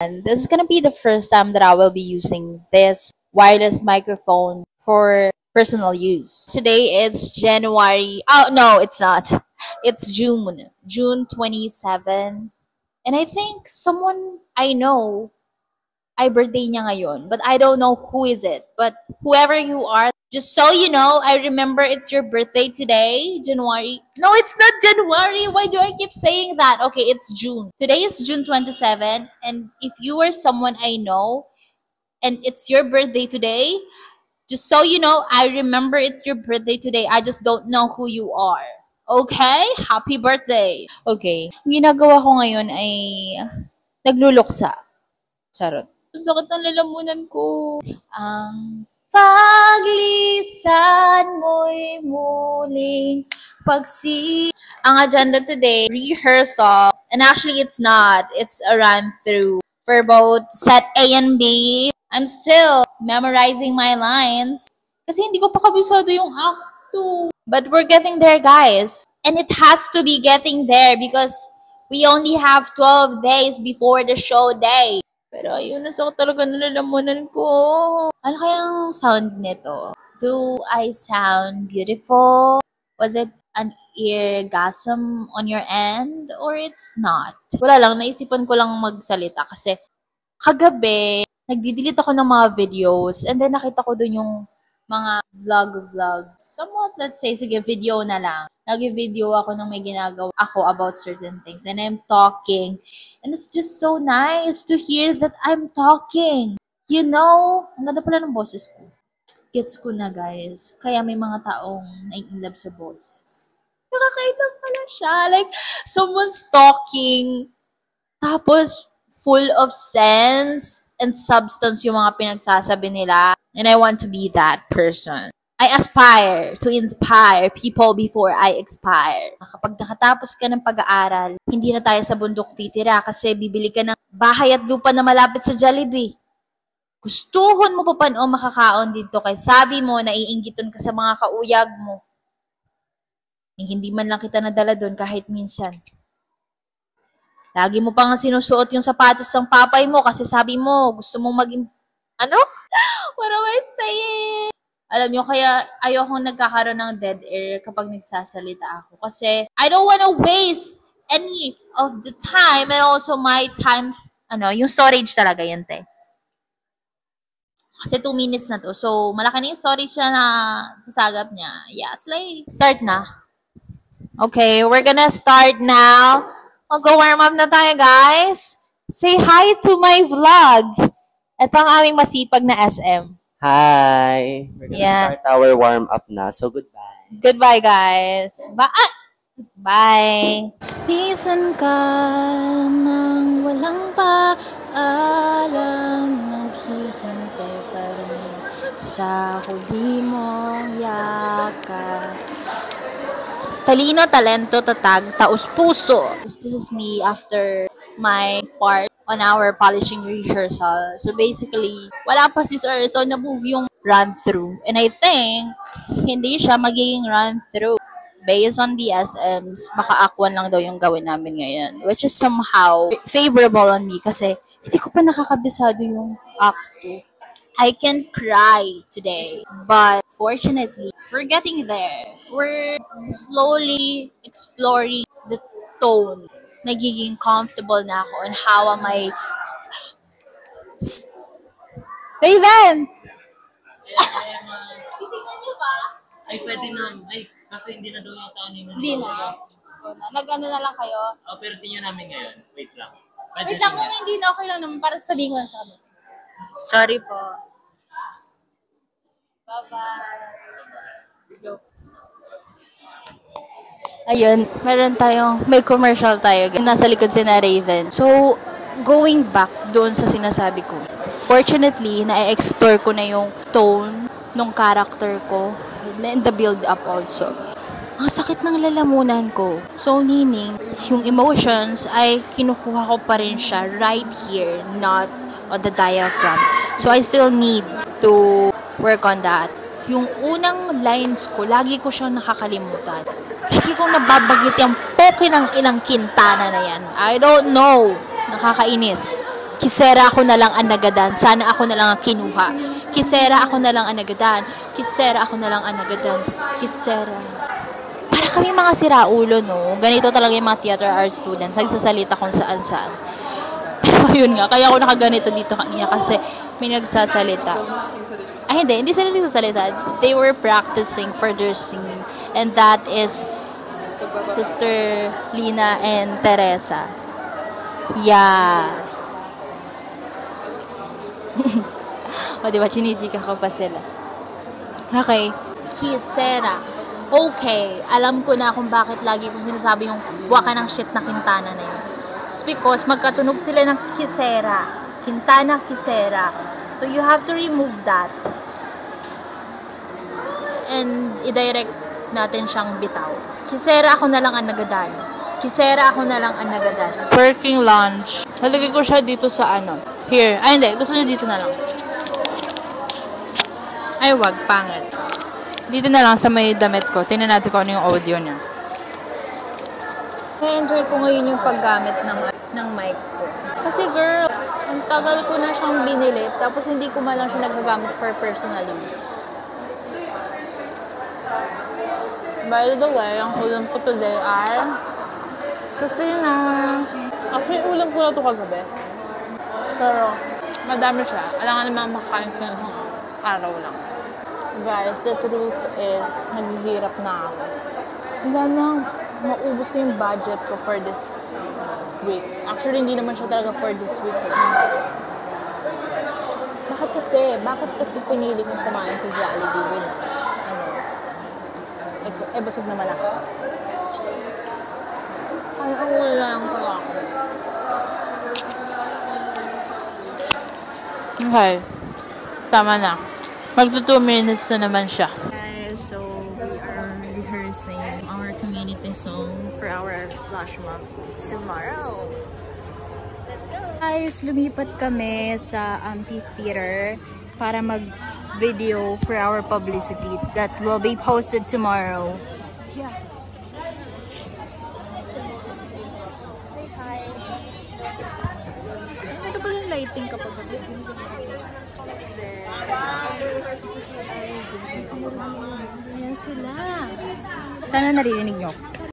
And this is gonna be the first time that I will be using this wireless microphone for personal use. Today it's January. Oh no, it's not. It's June 27. And I think someone I know ay birthday niya ngayon, but I don't know who is it. But whoever you are, just so you know, I remember it's your birthday today, January. No, it's not January. Why do I keep saying that? Okay, it's June. Today is June 27, and if you are someone I know and it's your birthday today, just so you know, I remember it's your birthday today. I just don't know who you are. Okay? Happy birthday. Okay. Ang ginagawa ko ngayon ay nagluluksa. Charot. Ang sakit ng lalamunan ko. Ang paglisan mo'y muling Ang agenda today, rehearsal. And actually, it's not. It's a run-through for both set A and B. I'm still memorizing my lines. Kasi hindi ko pa kabisado yung act 2. But we're getting there, guys. And it has to be getting there because we only have 12 days before the show day. Pero ayun, nasa ko talaga nalalamunan ko. Ano kayang sound nito? Do I sound beautiful? Was it an eargasm on your end? Or it's not? Wala lang, naisipan ko lang magsalita kasi kagabi, nagdi-delete ako ng mga videos and then nakita ko dun yung mga vlogs. Somewhat, let's say, sige, video na lang. Nag-video ako nung may ginagawa ako about certain things and I'm talking. And it's just so nice to hear that I'm talking. You know, ang ganda pala ng boses ko. Gets ko na, guys. Kaya may mga taong nai-inlove sa boses. Nakakailang pala siya. Like, someone's talking, tapos full of sense and substance yung mga pinagsasabi nila. And I want to be that person. I aspire to inspire people before I expire. Kapag nakatapos ka ng pag-aaral, hindi na tayo sa bundok titira kasi bibili ka ng bahay at lupa na malapit sa Jollibee. Gustuhon mo pa paano makakaon dito kay sabi mo na iinggiton ka sa mga kauyag mo. Hindi man lang kita nadala doon kahit minsan. Lagi mo pa nga sinusuot yung sapatos ng papay mo kasi sabi mo gusto mong maging... Ano? What am I saying? Alam nyo, kaya ayokong nagkakaroon ng dead air kapag nagsasalita ako. Kasi I don't wanna waste any of the time and also my time. Yung storage talaga yun, te. Kasi 2 minutes na to. So, malaki na yung storage na sasagap niya. Yeah, slay. Start na. Okay, we're gonna start now. Mag-warm up na tayo, guys. Say hi to my vlog. Ito ang aming masipag na SM. Hi! We're gonna start our warm-up na. So, goodbye. Goodbye, guys. Bye! Pisan ka nang walang paalam, naghihintay pa rin sa huli mong yakap. Talino, talento, tatag, taos-puso. This is me after my part on our polishing rehearsal. So basically, wala pa si Sir. So na-move yung run-through. And I think, hindi siya magiging run-through. Based on the SMs, baka akwan lang daw yung gawin namin ngayon. Which is somehow favorable on me kasi hindi ko pa nakakabisado yung act 2. I can cry today. But fortunately, we're getting there. We're slowly exploring the tone. Nagiging comfortable na ako on how am I... Raven! Titignan niyo ba? Ay, pwede na. Ay, kasi hindi na daw yung kanina. Hindi na. Nag-ano na lang kayo? Pero di nyo namin ngayon. Wait lang. Wait lang, kung hindi na okay lang naman para sabihin ko sa amin. Sorry po. Bye-bye. Go. Ayun, may commercial tayo. Nasa likod si na Raven. So, going back doon sa sinasabi ko, fortunately, na-explore ko na yung tone ng character ko and the build-up also. Ang sakit ng lalamunan ko. So, meaning, yung emotions ay kinukuha ko pa rin siya right here, not on the diaphragm. So, I still need to work on that. Yung unang lines ko, lagi ko siyang nakakalimutan. Lagi kong nababagit yung poke ng ilang Quintana na yan. I don't know. Nakakainis. Kisera ako na lang ang nagadan. Sana ako na lang ang kinuha. Kisera ako na lang ang nagadan. Kisera ako na lang ang nagadan. Kisera. Para kami mga siraulo, no? Ganito talaga yung mga theater arts students. Nagsasalita kung saan-saan. Pero yun nga, kaya ako nakaganito dito kanina kasi may nagsasalita. Ay, hindi sila nagsasalita. They were practicing for their singing. And that is Sister Lina and Teresa. Yeah. O, diba, chinichika ko pa sila. Okay. Kisera. Okay. Alam ko na kung bakit lagi kong sinasabi yung waka ng shit na Quintana na yun. It's because magkatunog sila ng Kisera. Quintana, Kisera. So, you have to remove that. And, i-direct natin siyang bitaw. Kisera ako na lang ang nagadan. Kisera ako na lang ang nagadan. Working lunch. Halagay ko siya dito sa ano. Here. Ay, hindi. Gusto niya dito na lang. Ay, wag. Pangit. Dito na lang sa may damit ko. Tingnan natin kung ano yung audio niya. Na-enjoy ko ngayon yung paggamit ng mic ko. Kasi girl, ang tagal ko na siyang binili. Tapos hindi ko malang siya nagagamit for personal use. By the way, ang ulam ko today ay kasi na actually ulam ko na ito kagabi. Pero madami siya. Alangan naman makakain ko ng araw lang. Guys, the truth is naghihirap na ako. Wala na, maubos na yung budget ko for this week. Actually, hindi naman siya talaga for this week. Bakit kasi pinili kong kumain sa Jollibee with busog naman ako. Ay, ang wala lang pala ako. Okay. Tama na. Magto 2 minutes na naman siya. Guys, so we are rehearsing our community song for our flash mob tomorrow. Let's go! Guys, lumipat kami sa amphitheater para mag-video for our publicity that will be posted tomorrow. Yeah. Say hi. Ito ba yung lighting kapag Ayan sila. Sana narinig nyo.